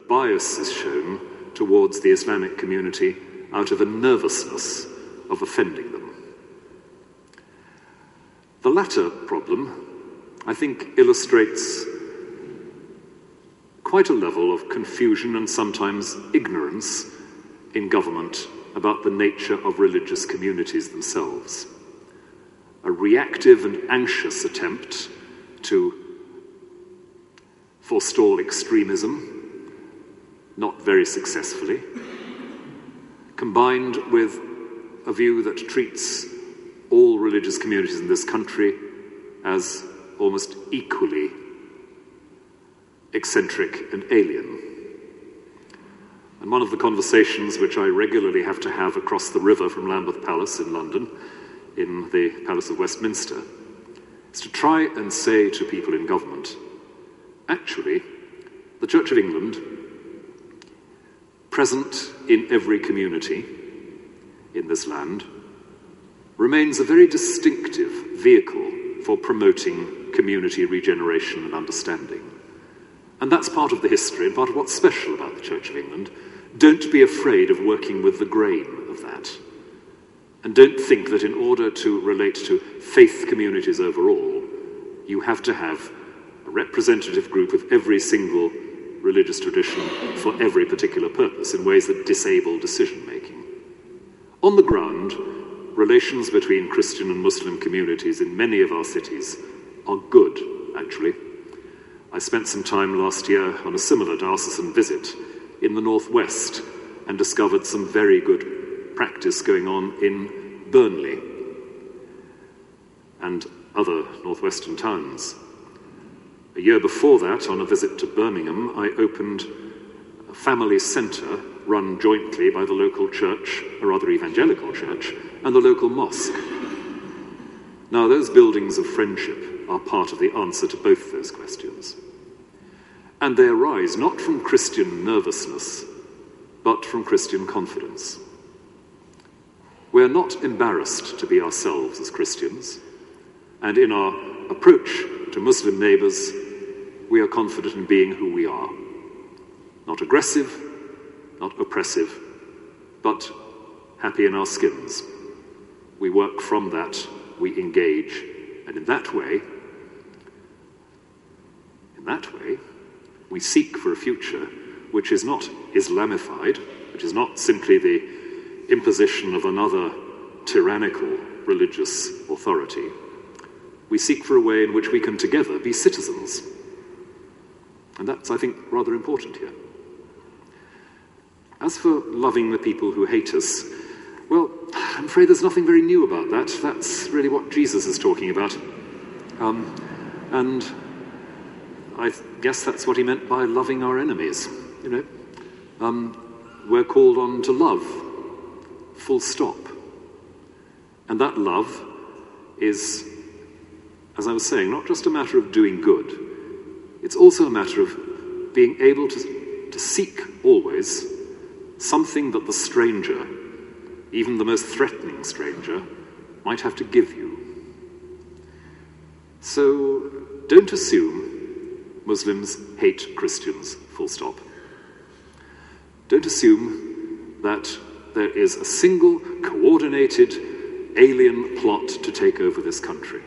bias is shown towards the Islamic community out of a nervousness of offending them. The latter problem, I think, illustrates quite a level of confusion and sometimes ignorance in government about the nature of religious communities themselves. A reactive and anxious attempt to forestall extremism, not very successfully, combined with a view that treats all religious communities in this country as almost equally eccentric and alien. And one of the conversations which I regularly have to have across the river from Lambeth Palace in London, in the Palace of Westminster, is to try and say to people in government, actually, the Church of England, present in every community in this land, remains a very distinctive vehicle for promoting community regeneration and understanding. And that's part of the history and part of what's special about the Church of England. Don't be afraid of working with the grain of that. And don't think that in order to relate to faith communities overall, you have to have a representative group of every single religious tradition for every particular purpose in ways that disable decision-making. On the ground, relations between Christian and Muslim communities in many of our cities are good, actually. I spent some time last year on a similar diocesan visit in the northwest and discovered some very good practice going on in Burnley and other northwestern towns. A year before that, on a visit to Birmingham, I opened a family centre run jointly by the local church, a rather evangelical church, and the local mosque. Now, those buildings of friendship are part of the answer to both those questions. And they arise not from Christian nervousness, but from Christian confidence. We're not embarrassed to be ourselves as Christians, and in our approach to Muslim neighbours, we are confident in being who we are. Not aggressive, not oppressive, but happy in our skins. We work from that, we engage, and in that way, we seek for a future which is not Islamified, which is not simply the imposition of another tyrannical religious authority. We seek for a way in which we can together be citizens. And that's, I think, rather important here. As for loving the people who hate us, well, I'm afraid there's nothing very new about that. That's really what Jesus is talking about. And I guess that's what he meant by loving our enemies, you know. We're called on to love, full stop. And that love is, as I was saying, not just a matter of doing good. It's also a matter of being able to seek always something that the stranger, even the most threatening stranger, might have to give you. So don't assume Muslims hate Christians, full stop. Don't assume that there is a single, coordinated, alien plot to take over this country.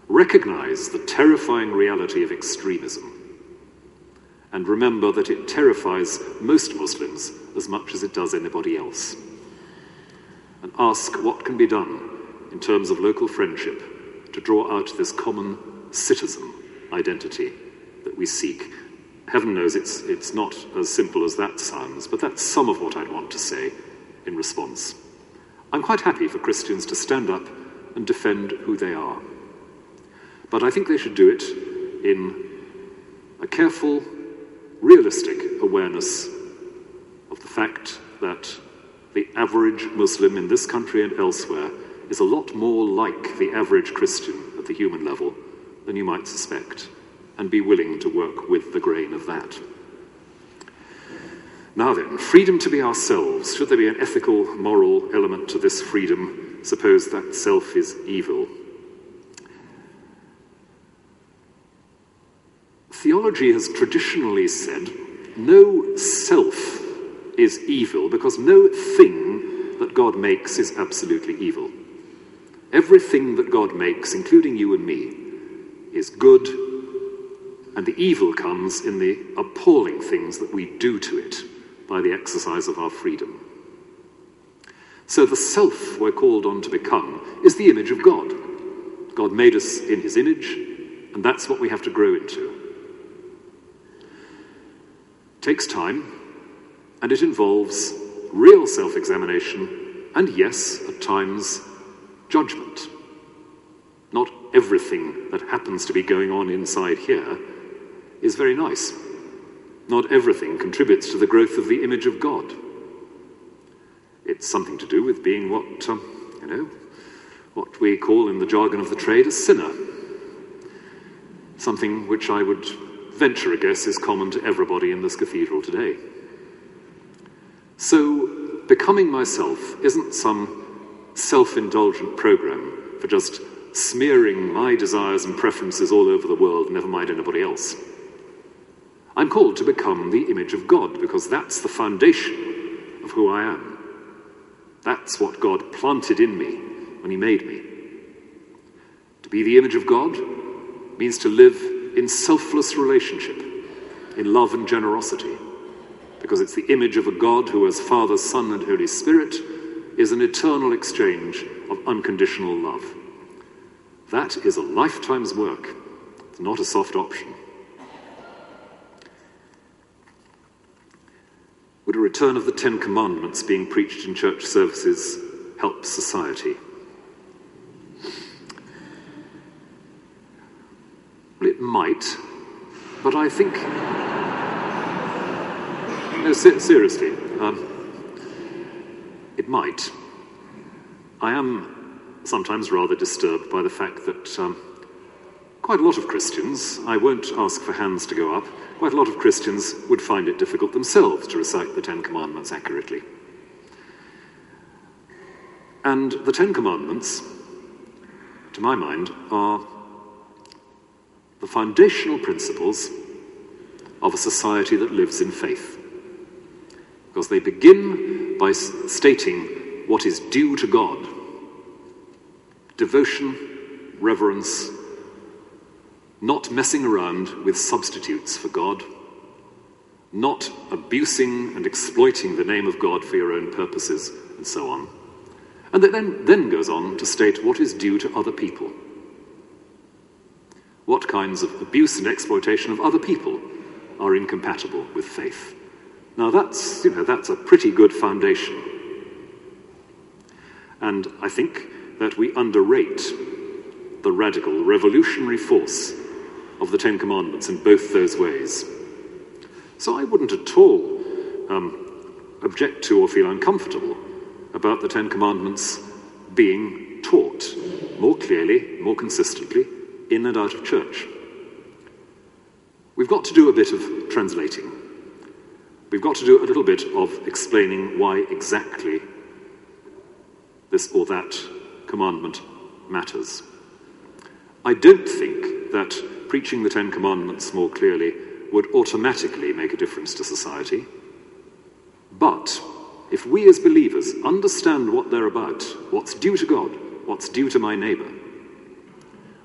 Recognize the terrifying reality of extremism, and remember that it terrifies most Muslims as much as it does anybody else. And ask what can be done in terms of local friendship to draw out this common citizen identity that we seek. Heaven knows it's not as simple as that sounds, but that's some of what I'd want to say in response. I'm quite happy for Christians to stand up and defend who they are. But I think they should do it in a careful, realistic awareness of the fact that the average Muslim in this country and elsewhere is a lot more like the average Christian at the human level than you might suspect, and be willing to work with the grain of that. Now then, freedom to be ourselves. Should there be an ethical, moral element to this freedom? Suppose that self is evil. Theology has traditionally said no self is evil, because no thing that God makes is absolutely evil. Everything that God makes, including you and me, is good, and the evil comes in the appalling things that we do to it by the exercise of our freedom. So the self we're called on to become is the image of God. God made us in his image, and that's what we have to grow into. It takes time, and it involves real self-examination, and yes, at times, judgment. Not everything that happens to be going on inside here is very nice. Not everything contributes to the growth of the image of God. It's something to do with being what we call in the jargon of the trade a sinner. Something which I would venture a guess is common to everybody in this cathedral today. So, becoming myself isn't some self-indulgent program for just smearing my desires and preferences all over the world, never mind anybody else. I'm called to become the image of God, because that's the foundation of who I am. That's what God planted in me when he made me. To be the image of God means to live in selfless relationship, in love and generosity, because it's the image of a God who, as Father, Son, and Holy Spirit, is an eternal exchange of unconditional love. That is a lifetime's work. It's not a soft option. Would a return of the Ten Commandments being preached in church services help society? Well, it might, but I think... No, seriously, it might. I am sometimes rather disturbed by the fact that quite a lot of Christians, I won't ask for hands to go up, quite a lot of Christians would find it difficult themselves to recite the Ten Commandments accurately. And the Ten Commandments, to my mind, are the foundational principles of a society that lives in faith. Because they begin by stating what is due to God. Devotion, reverence, not messing around with substitutes for God, not abusing and exploiting the name of God for your own purposes, and so on. And it then goes on to state what is due to other people. What kinds of abuse and exploitation of other people are incompatible with faith. Now that's a pretty good foundation. And I think that we underrate the radical, revolutionary force of the Ten Commandments in both those ways. So I wouldn't at all object to or feel uncomfortable about the Ten Commandments being taught more clearly, more consistently, in and out of church. We've got to do a bit of translating. We've got to do a little bit of explaining why exactly this or that commandment matters. I don't think that preaching the Ten Commandments more clearly would automatically make a difference to society. But if we as believers understand what they're about, what's due to God, what's due to my neighbour,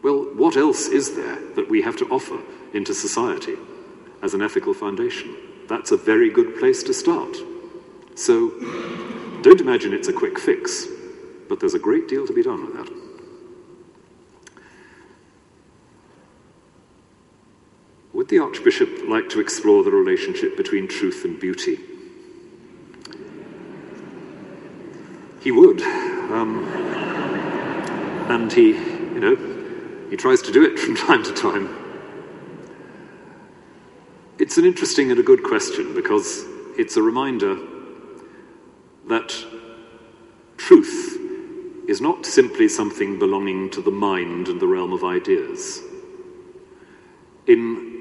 well, what else is there that we have to offer into society as an ethical foundation? That's a very good place to start. So, don't imagine it's a quick fix, but there's a great deal to be done with that. Would the Archbishop like to explore the relationship between truth and beauty? He would. And he tries to do it from time to time. It's an interesting and a good question, because it's a reminder that truth is not simply something belonging to the mind and the realm of ideas. In